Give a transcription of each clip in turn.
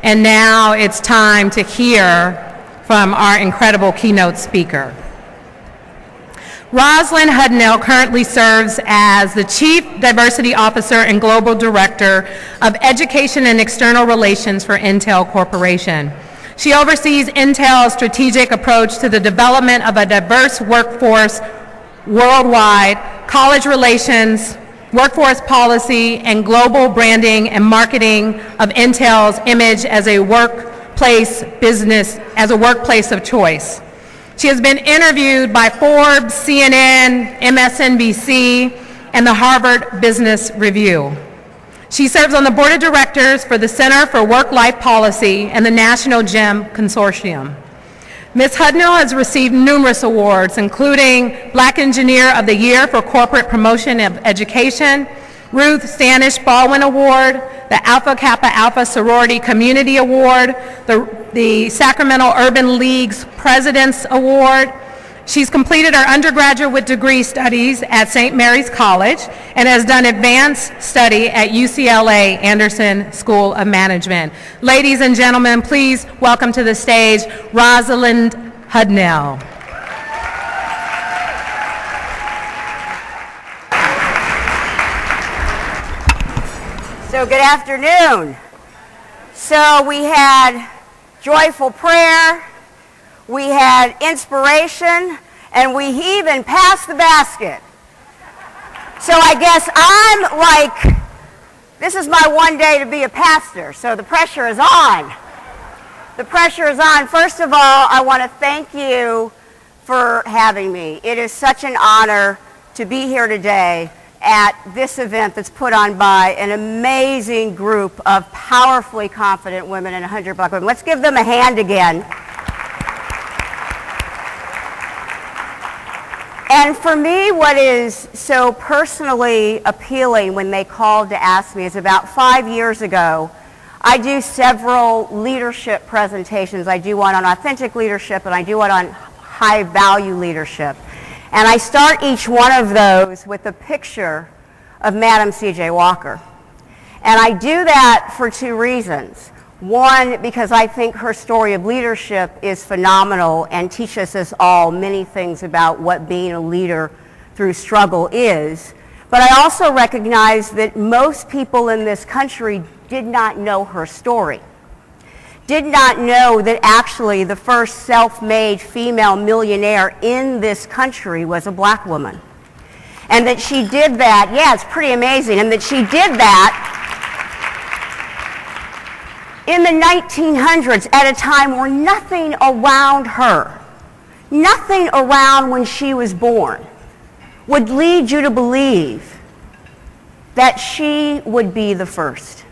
And now it's time to hear from our incredible keynote speaker. Rosalind Hudnell currently serves as the Chief Diversity Officer and Global Director of Education and External Relations for Intel Corporation. She oversees Intel's strategic approach to the development of a diverse workforce worldwide, college relations, workforce policy, and global branding and marketing of Intel's image as a workplace of choice. She has been interviewed by Forbes, CNN, MSNBC, and the Harvard Business Review. She serves on the board of directors for the Center for Work-Life Policy and the National GEM Consortium. Ms. Hudnell has received numerous awards, including Black Engineer of the Year for Corporate Promotion of Education, Ruth Stanish Baldwin Award, the Alpha Kappa Alpha Sorority Community Award, the Sacramento Urban League's President's Award. She's completed her undergraduate degree studies at St. Mary's College and has done advanced study at UCLA Anderson School of Management. Ladies and gentlemen, please welcome to the stage Rosalind Hudnell. So good afternoon. So we had joyful prayer, we had inspiration, and we even passed the basket. So I guess I'm like, this is my one day to be a pastor, so the pressure is on. The pressure is on. First of all, I want to thank you for having me. It is such an honor to be here today at this event that's put on by an amazing group of powerfully confident women and 100 Black women. Let's give them a hand again. And for me, what is so personally appealing when they called to ask me is about 5 years ago, I do several leadership presentations. I do one on authentic leadership and I do one on high value leadership. And I start each one of those with a picture of Madam C.J. Walker. And I do that for two reasons. One, because I think her story of leadership is phenomenal and teaches us all many things about what being a leader through struggle is. But I also recognize that most people in this country did not know her story. Did not know that actually the first self-made female millionaire in this country was a Black woman. And that she did that, yeah, it's pretty amazing, and that she did that in the 1900s at a time where nothing around her, nothing around when she was born, would lead you to believe that she would be the first.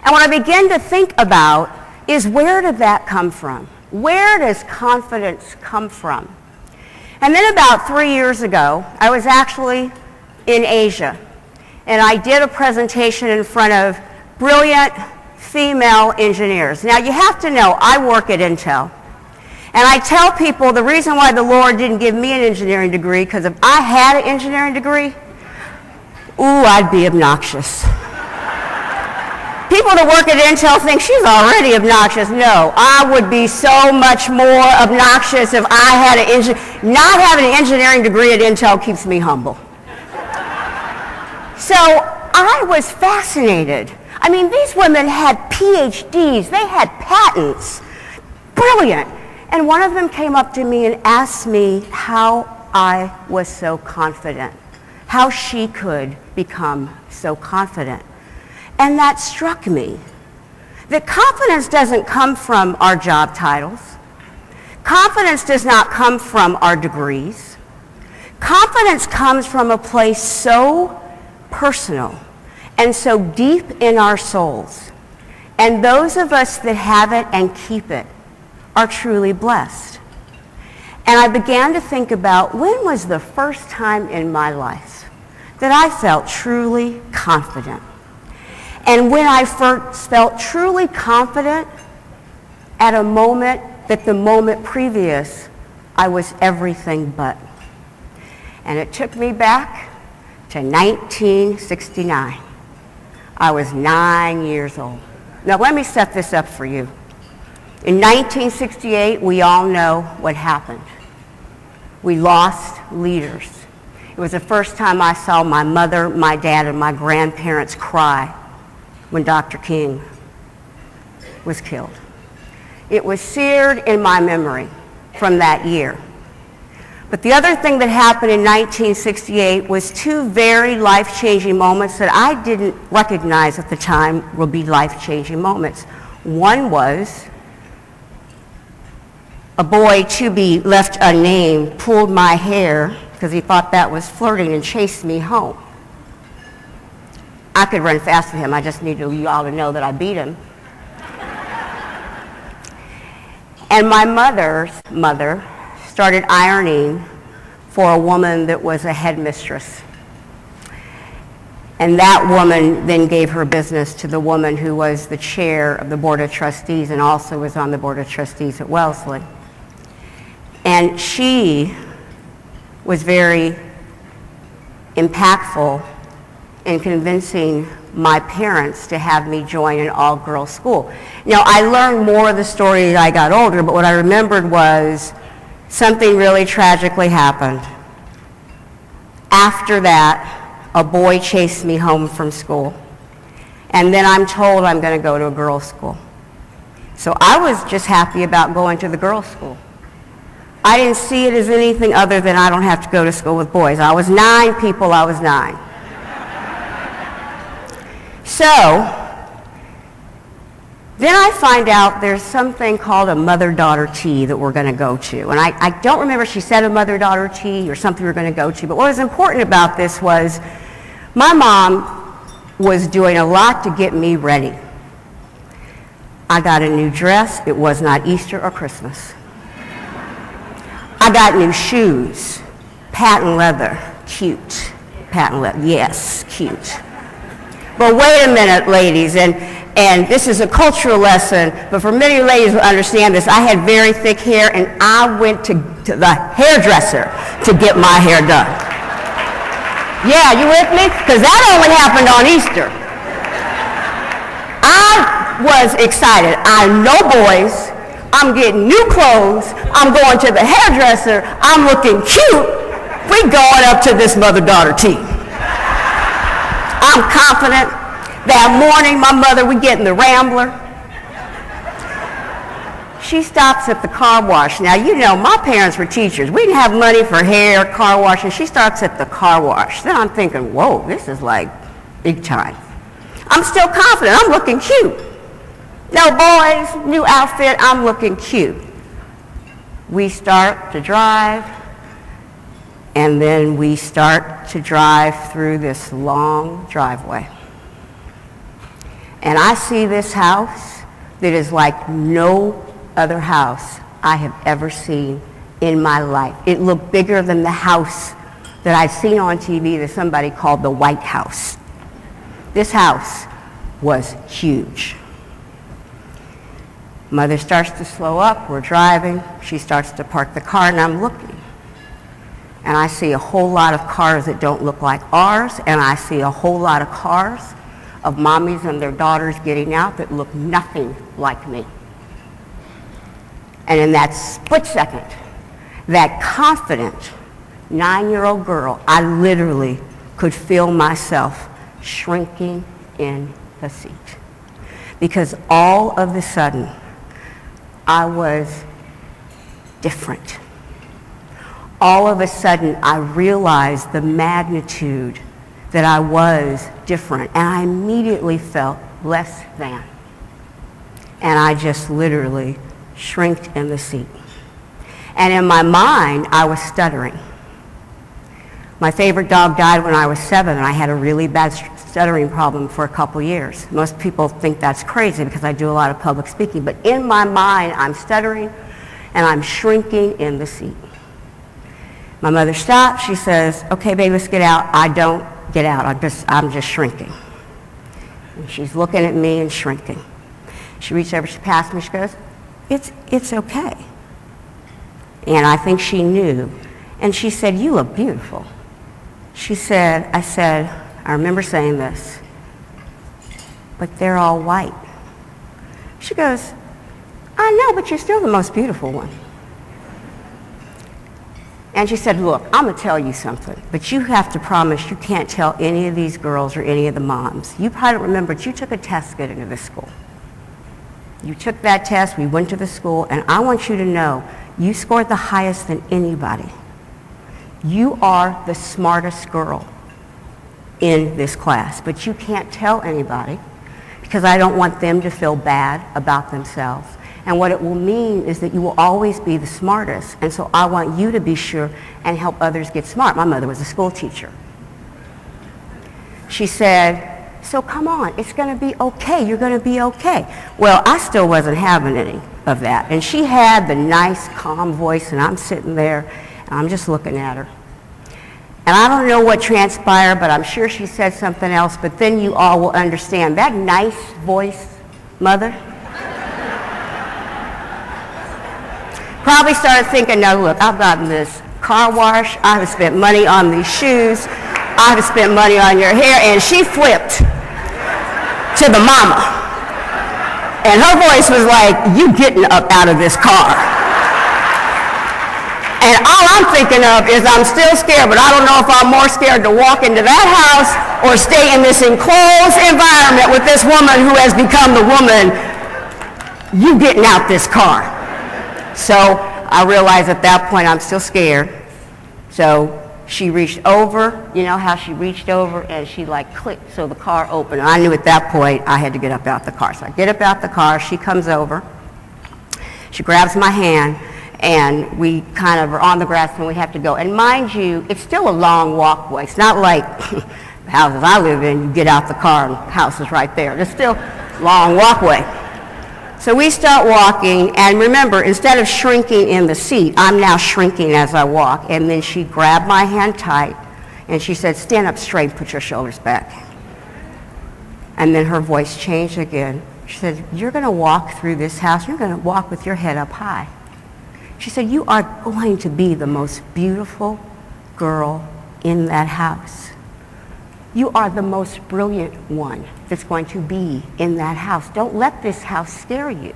And what I begin to think about is, where did that come from? Where does confidence come from? And then about 3 years ago, I was actually in Asia, and I did a presentation in front of brilliant female engineers. Now you have to know, I work at Intel, and I tell people the reason why the Lord didn't give me an engineering degree, because if I had an engineering degree, ooh, I'd be obnoxious. People that work at Intel think she's already obnoxious. No, I would be so much more obnoxious if I had not having an engineering degree at Intel keeps me humble. So I was fascinated. I mean, these women had PhDs, they had patents, brilliant. And one of them came up to me and asked me how I was so confident, how she could become so confident. And that struck me, that confidence doesn't come from our job titles. Confidence does not come from our degrees. Confidence comes from a place so personal and so deep in our souls. And those of us that have it and keep it are truly blessed. And I began to think about, when was the first time in my life that I felt truly confident? And when I first felt truly confident, at a moment that the moment previous, I was everything but. And it took me back to 1969. I was 9 years old. Now let me set this up for you. In 1968, we all know what happened. We lost leaders. It was the first time I saw my mother, my dad, and my grandparents cry when Dr. King was killed. It was seared in my memory from that year. But the other thing that happened in 1968 was two very life-changing moments that I didn't recognize at the time would be life-changing moments. One was a boy, to be left unnamed, pulled my hair because he thought that was flirting and chased me home. I could run fast with him. I just needed you all to know that I beat him. And my mother's mother started ironing for a woman that was a headmistress. And that woman then gave her business to the woman who was the chair of the Board of Trustees and also was on the Board of Trustees at Wellesley. And she was very impactful in convincing my parents to have me join an all-girls school. Now, I learned more of the story as I got older, but what I remembered was something really tragically happened. After that, a boy chased me home from school, and then I'm told I'm going to go to a girls' school. So I was just happy about going to the girls' school. I didn't see it as anything other than I don't have to go to school with boys. I was 9, people, I was 9. So, then I find out there's something called a mother-daughter tea that we're going to go to. And I don't remember if she said a mother-daughter tea or something we were going to go to, but what was important about this was my mom was doing a lot to get me ready. I got a new dress. It was not Easter or Christmas. I got new shoes, patent leather, cute, patent leather, yes, cute. But wait a minute, ladies, and this is a cultural lesson, but for many ladies who understand this, I had very thick hair, and I went to the hairdresser to get my hair done. Yeah, you with me? Because that only happened on Easter. I was excited. I know boys. I'm getting new clothes. I'm going to the hairdresser. I'm looking cute. We going up to this mother-daughter tea. I'm confident. That morning, my mother, we get in the Rambler. She stops at the car wash. Now, you know, my parents were teachers. We didn't have money for hair, car wash, and she stops at the car wash. Then I'm thinking, whoa, this is like big time. I'm still confident. I'm looking cute. No boys, new outfit, I'm looking cute. We start to drive, and then we start to drive through this long driveway. And I see this house that is like no other house I have ever seen in my life. It looked bigger than the house that I'd seen on TV that somebody called the White House. This house was huge. Mother starts to slow up, we're driving, she starts to park the car, and I'm looking. And I see a whole lot of cars that don't look like ours, and I see a whole lot of cars of mommies and their daughters getting out that look nothing like me. And in that split second, that confident 9-year-old girl, I literally could feel myself shrinking in the seat. Because all of a sudden, I was different. All of a sudden, I realized the magnitude that I was different, and I immediately felt less than. And I just literally shrinked in the seat. And in my mind, I was stuttering. My favorite dog died when I was 7, and I had a really bad stuttering problem for a couple years. Most people think that's crazy because I do a lot of public speaking, but in my mind, I'm stuttering and I'm shrinking in the seat. My mother stops, she says, okay, baby, let's get out. I don't get out, I'm just shrinking. And she's looking at me and shrinking. She reached over, she passed me, she goes, it's okay. And I think she knew. And she said, you look beautiful. I remember saying this, but they're all white. She goes, I know, but you're still the most beautiful one. And she said, look, I'm going to tell you something, but you have to promise you can't tell any of these girls or any of the moms. You probably don't remember, but you took a test to get into this school. You took that test, we went to the school, and I want you to know you scored the highest than anybody. You are the smartest girl in this class, but you can't tell anybody because I don't want them to feel bad about themselves. And what it will mean is that you will always be the smartest. And so I want you to be sure and help others get smart. My mother was a school teacher. She said, so come on, it's going to be okay. You're going to be okay. Well, I still wasn't having any of that. And she had the nice, calm voice, and I'm sitting there, and I'm just looking at her. And I don't know what transpired, but I'm sure she said something else. But then you all will understand. That nice voice, mother, probably started thinking, no, look, I've gotten this car wash, I have spent money on these shoes, I have spent money on your hair, and she flipped to the mama. And her voice was like, you getting up out of this car. And all I'm thinking of is I'm still scared, but I don't know if I'm more scared to walk into that house or stay in this enclosed environment with this woman who has become the woman, you getting out this car. So I realized at that point I'm still scared. So she reached over, you know how she reached over and she like clicked so the car opened. And I knew at that point I had to get up out the car. So I get up out the car, she comes over, she grabs my hand, and we kind of are on the grass and we have to go. And mind you, it's still a long walkway. It's not like the houses I live in, you get out the car and the house is right there. It's still a long walkway. So we start walking, and remember, instead of shrinking in the seat, I'm now shrinking as I walk. And then she grabbed my hand tight, and she said, stand up straight, put your shoulders back. And then her voice changed again. She said, you're going to walk through this house, you're going to walk with your head up high. She said, you are going to be the most beautiful girl in that house. You are the most brilliant one that's going to be in that house. Don't let this house scare you.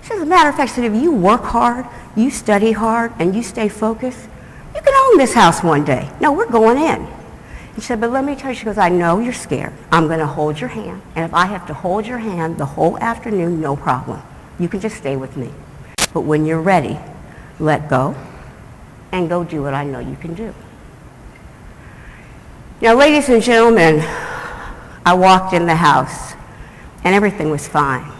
She said, as a matter of fact, she said, if you work hard, you study hard, and you stay focused, you can own this house one day. No, we're going in. And she said, but let me tell you, she goes, I know you're scared. I'm going to hold your hand. And if I have to hold your hand the whole afternoon, no problem. You can just stay with me. But when you're ready, let go and go do what I know you can do. Now, ladies and gentlemen, I walked in the house and everything was fine.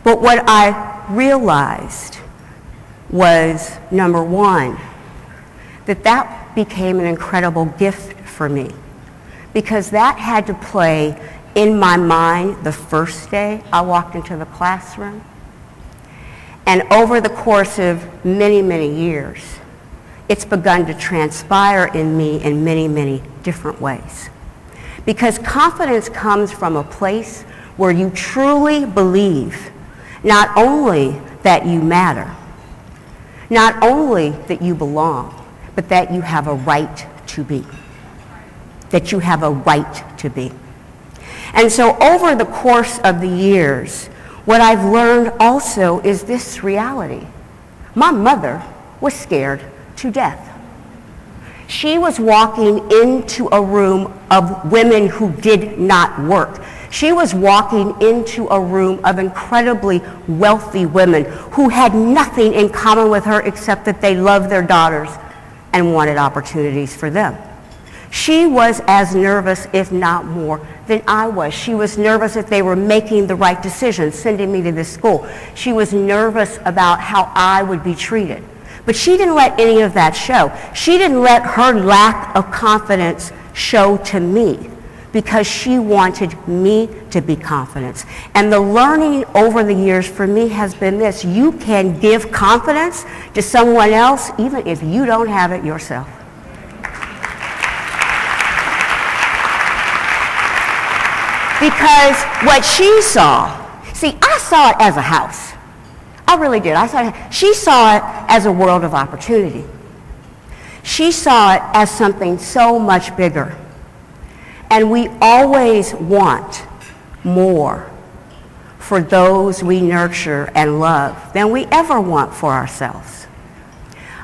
But what I realized was, number one, that became an incredible gift for me, because that had to play in my mind the first day I walked into the classroom. And over the course of many, many years, it's begun to transpire in me in many, many different ways. Because confidence comes from a place where you truly believe not only that you matter, not only that you belong, but that you have a right to be. That you have a right to be. And so over the course of the years, what I've learned also is this reality. My mother was scared to death. She was walking into a room of women who did not work. She was walking into a room of incredibly wealthy women who had nothing in common with her except that they loved their daughters and wanted opportunities for them. She was as nervous, if not more, than I was. She was nervous if they were making the right decisions, sending me to this school. She was nervous about how I would be treated. But she didn't let any of that show. She didn't let her lack of confidence show to me, because she wanted me to be confident. And the learning over the years for me has been this: you can give confidence to someone else even if you don't have it yourself. Because what she saw, see, I saw it as a house. I really did. She saw it as a world of opportunity. She saw it as something so much bigger. And we always want more for those we nurture and love than we ever want for ourselves.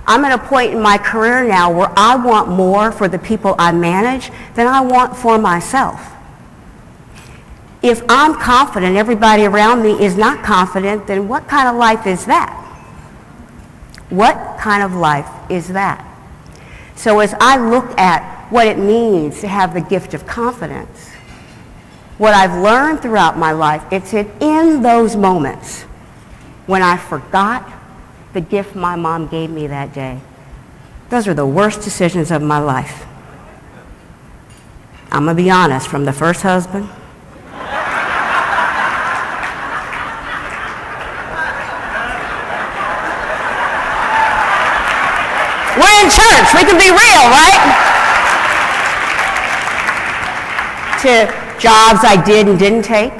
I'm at a point in my career now where I want more for the people I manage than I want for myself. If I'm confident, everybody around me is not confident, then what kind of life is that? What kind of life is that? So as I look at what it means to have the gift of confidence, what I've learned throughout my life, it's in those moments when I forgot the gift my mom gave me that day. Those are the worst decisions of my life. I'm gonna be honest, from the first husband, we're in church, we can be real, right? To jobs I did and didn't take.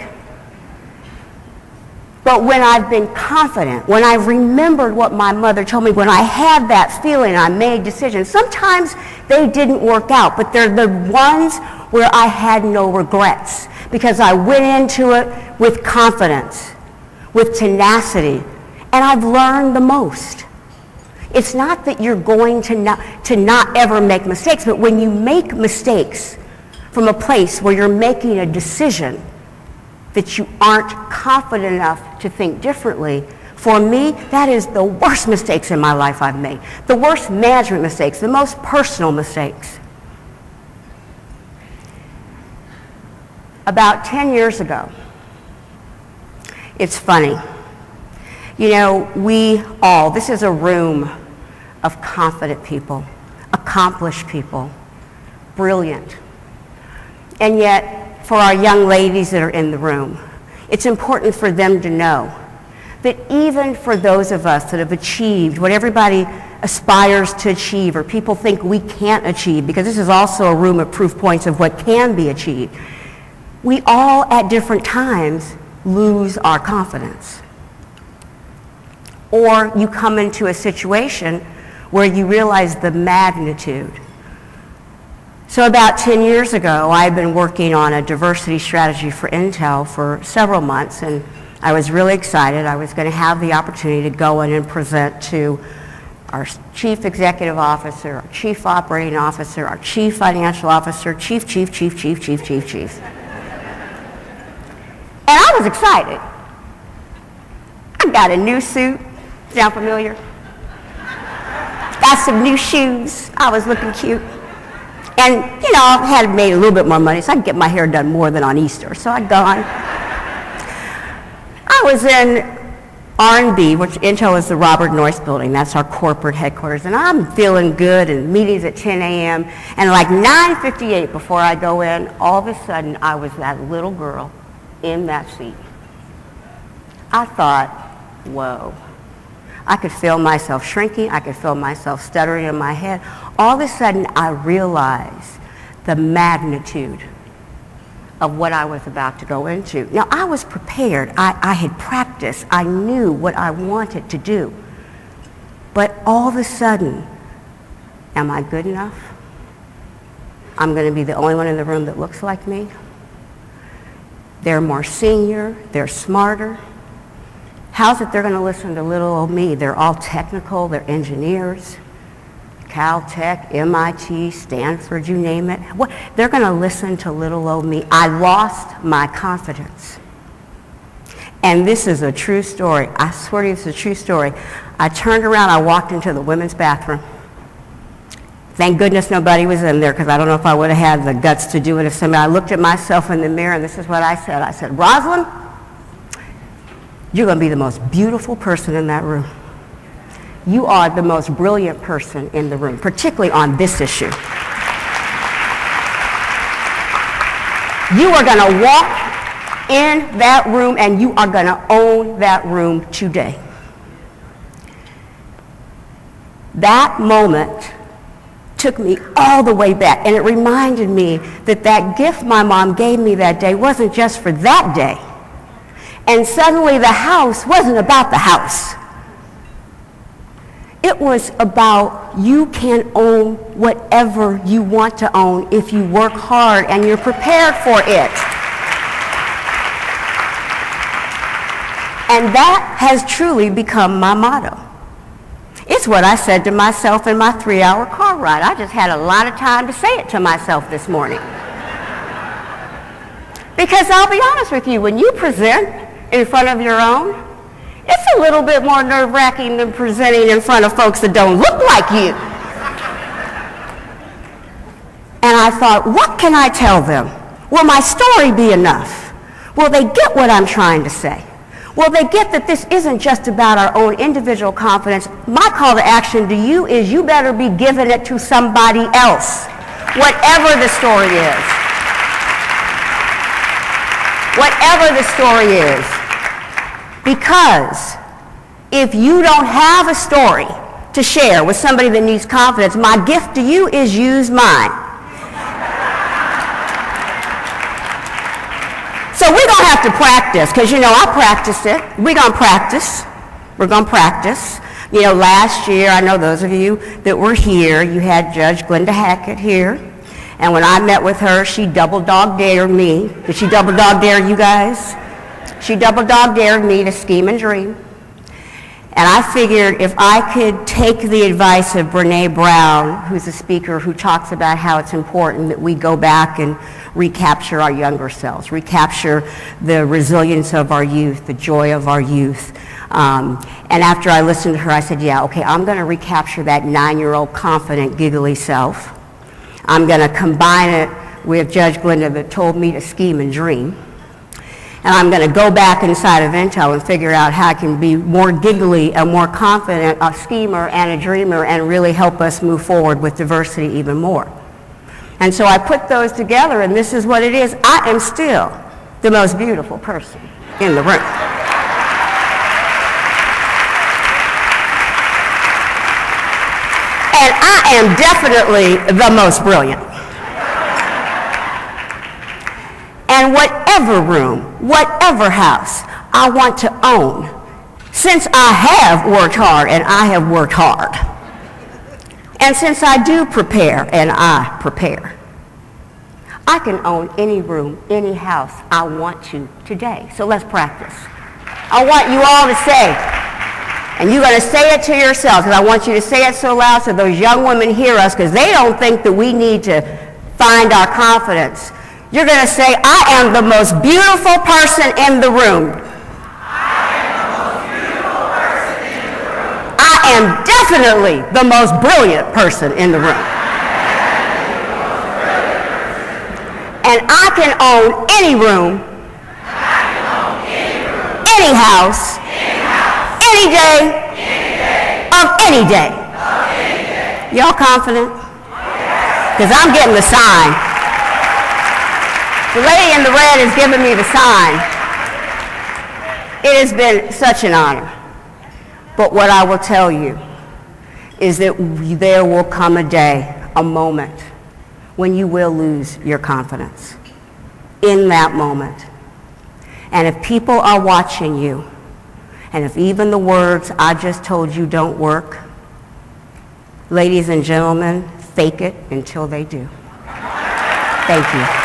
But when I've been confident, when I've remembered what my mother told me, when I had that feeling, I made decisions. Sometimes they didn't work out, but they're the ones where I had no regrets because I went into it with confidence, with tenacity, and I've learned the most. It's not that you're going to not ever make mistakes, but when you make mistakes from a place where you're making a decision that you aren't confident enough to think differently, for me, that is the worst mistakes in my life I've made. The worst management mistakes, the most personal mistakes. About 10 years ago, it's funny. You know, this is a room of confident people, accomplished people, brilliant. And yet, for our young ladies that are in the room, it's important for them to know that even for those of us that have achieved what everybody aspires to achieve or people think we can't achieve, because this is also a room of proof points of what can be achieved, we all at different times lose our confidence. Or you come into a situation where you realize the magnitude. So about 10 years ago, I had been working on a diversity strategy for Intel for several months, and I was really excited. I was going to have the opportunity to go in and present to our chief executive officer, our chief operating officer, our chief financial officer, chief. And I was excited. I got a new suit. Sound familiar? Got some new shoes. I was looking cute. And, you know, I had made a little bit more money, so I could get my hair done more than on Easter. So I'd gone. I was in R&B, which Intel is the Robert Noyce building. That's our corporate headquarters. And I'm feeling good, and meetings at 10 a.m. And like 9:58 before I go in, all of a sudden, I was that little girl in that seat. I thought, whoa. I could feel myself shrinking. I could feel myself stuttering in my head. All of a sudden, I realized the magnitude of what I was about to go into. Now, I was prepared. I had practiced. I knew what I wanted to do. But all of a sudden, am I good enough? I'm going to be the only one in the room that looks like me. They're more senior. They're smarter. How's it they're going to listen to little old me? They're all technical, they're engineers, Caltech, MIT, Stanford, you name it. What? They're going to listen to little old me. I lost my confidence. And this is a true story. I swear to you, it's a true story. I turned around, I walked into the women's bathroom. Thank goodness nobody was in there, because I don't know if I would have had the guts to do it if somebody. I looked at myself in the mirror, and this is what I said. I said, Rosalind, you're going to be the most beautiful person in that room. You are the most brilliant person in the room, particularly on this issue. You are going to walk in that room and you are going to own that room today. That moment took me all the way back, and it reminded me that that gift my mom gave me that day wasn't just for that day. And suddenly the house wasn't about the house. It was about you can own whatever you want to own if you work hard and you're prepared for it. And that has truly become my motto. It's what I said to myself in my 3-hour car ride. I just had a lot of time to say it to myself this morning. Because I'll be honest with you, when you present in front of your own, it's a little bit more nerve-wracking than presenting in front of folks that don't look like you. And I thought, what can I tell them? Will my story be enough? Will they get what I'm trying to say? Will they get that this isn't just about our own individual confidence? My call to action to you is you better be giving it to somebody else, whatever the story is. Whatever the story is. Because if you don't have a story to share with somebody that needs confidence, my gift to you is use mine. So we're going to have to practice, because, you know, I practiced it. We're going to practice. We're going to practice. You know, last year, I know those of you that were here, you had Judge Glenda Hackett here. And when I met with her, she double dog dared me. Did she double dog dare you guys? She double dog dared me to scheme and dream. And I figured if I could take the advice of Brene Brown, who's a speaker who talks about how it's important that we go back and recapture our younger selves, recapture the resilience of our youth, the joy of our youth. And after I listened to her, I said, yeah, okay, I'm going to recapture that 9-year-old confident, giggly self. I'm going to combine it with Judge Glenda that told me to scheme and dream. And I'm going to go back inside of Intel and figure out how I can be more giggly and more confident, a schemer and a dreamer, and really help us move forward with diversity even more. And so I put those together, and this is what it is. I am still the most beautiful person in the room. And I am definitely the most brilliant. And whatever room, whatever house I want to own, since I have worked hard and I have worked hard, and since I do prepare and I prepare, I can own any room, any house I want to today. So let's practice. I want you all to say, and you're going to say it to yourselves, and I want you to say it so loud so those young women hear us, because they don't think that we need to find our confidence. You're going to say, I am the most beautiful person in the room. I am definitely the most brilliant person in the room. And I can own any room, any house, any day, of any day. Y'all confident? Because I'm getting the sign. The lady in the red is giving me the sign. It has been such an honor. But what I will tell you is that there will come a day, a moment, when you will lose your confidence. In that moment. And if people are watching you, and if even the words I just told you don't work, ladies and gentlemen, fake it until they do. Thank you.